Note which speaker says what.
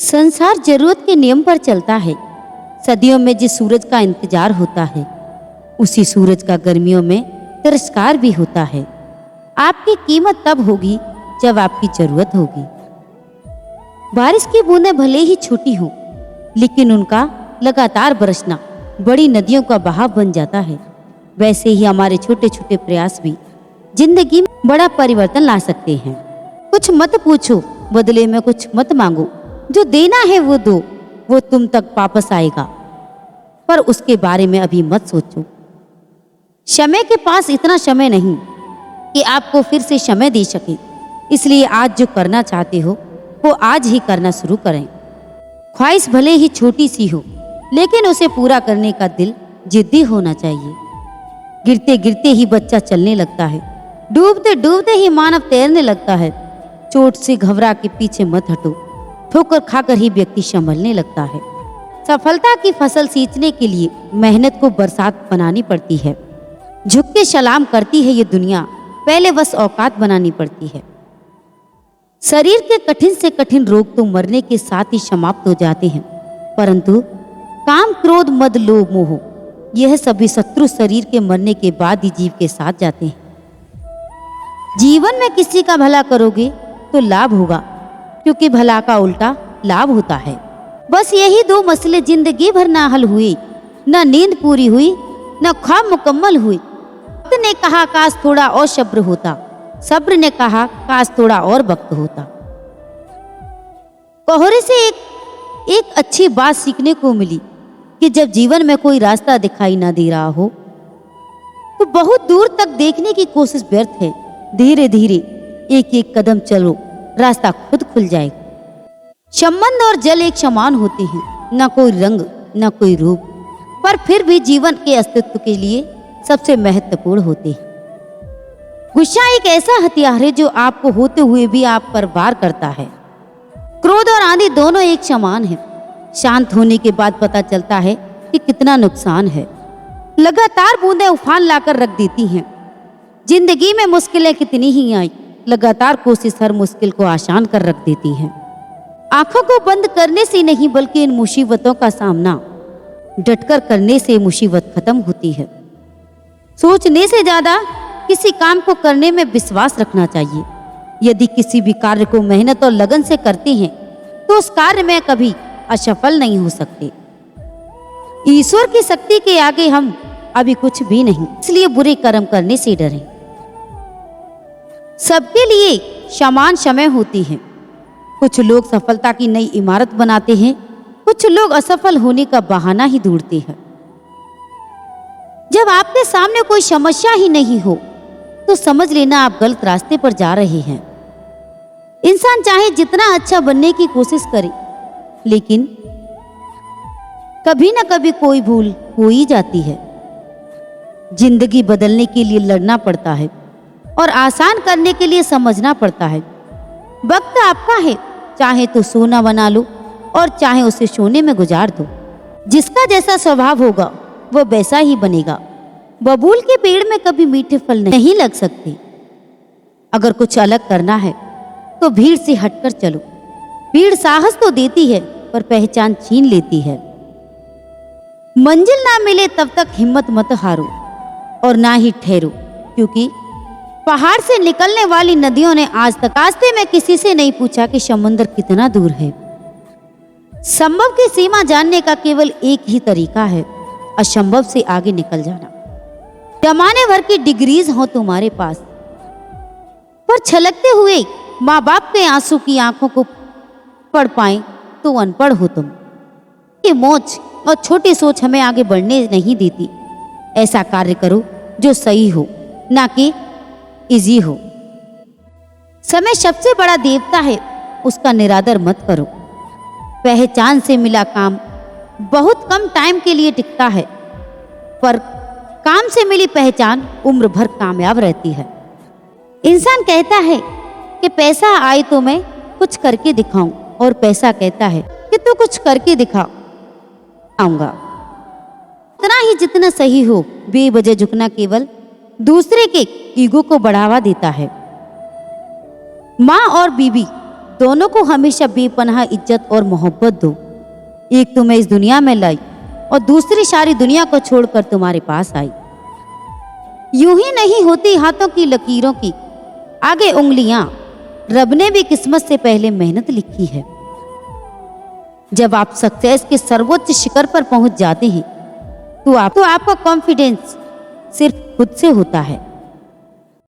Speaker 1: संसार जरूरत के नियम पर चलता है। सदियों में जिस सूरज का इंतजार होता है, उसी सूरज का गर्मियों में तिरस्कार भी होता है। आपकी कीमत तब होगी जब आपकी जरूरत होगी। बारिश की बूंदें भले ही छोटी हों, लेकिन उनका लगातार बरसना बड़ी नदियों का बहाव बन जाता है। वैसे ही हमारे छोटे छोटे प्रयास भी जिंदगी में बड़ा परिवर्तन ला सकते हैं। कुछ मत पूछो, बदले में कुछ मत मांगो। जो देना है वो दो, वो तुम तक वापस आएगा, पर उसके बारे में अभी मत सोचो। समय के पास इतना समय नहीं कि आपको फिर से समय दे सके, इसलिए आज जो करना चाहते हो वो आज ही करना शुरू करें। ख्वाहिश भले ही छोटी सी हो, लेकिन उसे पूरा करने का दिल जिद्दी होना चाहिए। गिरते गिरते ही बच्चा चलने लगता है, डूबते डूबते ही मानव तैरने लगता है। चोट से घबरा के पीछे मत हटो, ठोकर खाकर ही व्यक्ति संभलने लगता है। सफलता की फसल सींचने के लिए मेहनत को बरसात बनानी पड़ती है। झुक के सलाम करती है ये दुनिया, पहले बस औकात बनानी पड़ती है। शरीर के कठिन से कठिन रोग तो मरने के साथ ही समाप्त हो जाते हैं, परंतु काम, क्रोध, मद, लोभ, मोह, यह सभी शत्रु शरीर के मरने के बाद ही जीव के साथ जाते हैं। जीवन में किसी का भला करोगे तो लाभ होगा, क्योंकि भला का उल्टा लाभ होता है। बस यही दो मसले जिंदगी भर ना हल हुए, न नींद पूरी हुई, न ख्वाब मुकम्मल हुई। वक्त ने कहा काश थोड़ा और सब्र होता, सब्र ने कहा काश थोड़ा और वक्त होता। कोहरे से एक अच्छी बात सीखने को मिली कि जब जीवन में कोई रास्ता दिखाई ना दे रहा हो तो बहुत दूर तक देखने की कोशिश व्यर्थ है। धीरे धीरे एक एक कदम चलो, रास्ता खुद खुल जाएगा। संबंध और जल एक समान होते हैं, न कोई रंग न कोई रूप, पर फिर भी जीवन के अस्तित्व के लिए सबसे महत्वपूर्ण होते हैं। गुस्सा एक ऐसा हथियार है जो आपको होते हुए भी आप पर वार करता है। क्रोध और आंधी दोनों एक समान है। शांत होने के बाद पता चलता है कि कितना नुकसान है। लगातार बूंदें उफान लाकर रख देती हैं। जिंदगी में मुश्किलें कितनी ही आई, लगातार कोशिश हर मुश्किल को आसान कर रख देती है। आंखों को बंद करने से नहीं, बल्कि इन मुसीबतों का सामना डटकर करने से मुसीबत खत्म होती है। सोचने से ज्यादा किसी काम को करने में विश्वास रखना चाहिए। यदि किसी भी कार्य को मेहनत और लगन से करते हैं तो उस कार्य में कभी असफल नहीं हो सकते। ईश्वर की शक्ति के आगे हम अभी कुछ भी नहीं, इसलिए बुरे कर्म करने से डरें। सबके लिए समान समय होती है। कुछ लोग सफलता की नई इमारत बनाते हैं, कुछ लोग असफल होने का बहाना ही ढूंढते हैं। जब आपके सामने कोई समस्या ही नहीं हो तो समझ लेना आप गलत रास्ते पर जा रहे हैं। इंसान चाहे जितना अच्छा बनने की कोशिश करे, लेकिन कभी ना कभी कोई भूल हो ही जाती है। जिंदगी बदलने के लिए लड़ना पड़ता है और आसान करने के लिए समझना पड़ता है। वक्त आपका है, चाहे तो सोना बना लो और चाहे उसे सोने में गुजार दो। जिसका जैसा स्वभाव होगा वो वैसा ही बनेगा। बबूल के पेड़ में कभी मीठे फल नहीं लग सकते। अगर कुछ अलग करना है तो भीड़ से हटकर चलो। भीड़ साहस तो देती है, पर पहचान छीन लेती है। मंजिल ना मिले तब तक हिम्मत मत हारो और ना ही ठहरो, क्योंकि पहाड़ से निकलने वाली नदियों ने आज तक रास्ते में किसी से नहीं पूछा कि समुद्र कितना दूर है। संभव की सीमा जानने का केवल एक ही तरीका है, असंभव से आगे निकल जाना। जमाने भर की डिग्रीज हो तुम्हारे पास, पर छलकते हुए माँ बाप के आंसू की आंखों को पढ़ पाए तो अनपढ़ हो तुम। ये मोच और छोटी सोच हमें आगे बढ़ने नहीं देती। ऐसा कार्य करो जो सही हो, ना कि इजी हो। समय सबसे बड़ा देवता है, उसका निरादर मत करो। पहचान से मिला काम बहुत कम टाइम के लिए टिकता है, पर काम से मिली पहचान उम्र भर कामयाब रहती है। इंसान कहता है कि पैसा आए तो मैं कुछ करके दिखाऊं, और पैसा कहता है कि तू कुछ करके दिखा, आऊंगा। इतना ही जितना सही हो। बेवजह झुकना केवल दूसरे के ईगो को बढ़ावा देता है। माँ और बीवी दोनों को हमेशा बेपनाह इज्जत और मोहब्बत दो। एक तो मैं इस दुनिया में लाई और दूसरी सारी दुनिया को छोड़कर तुम्हारे पास आई। यूं ही नहीं होती हाथों की लकीरों की आगे उंगलियां, रब ने भी किस्मत से पहले मेहनत लिखी है। जब आप सक्सेस के सर्वोच्च शिखर पर पहुंच जाते हैं तो आपका कॉन्फिडेंस सिर्फ खुद से होता है।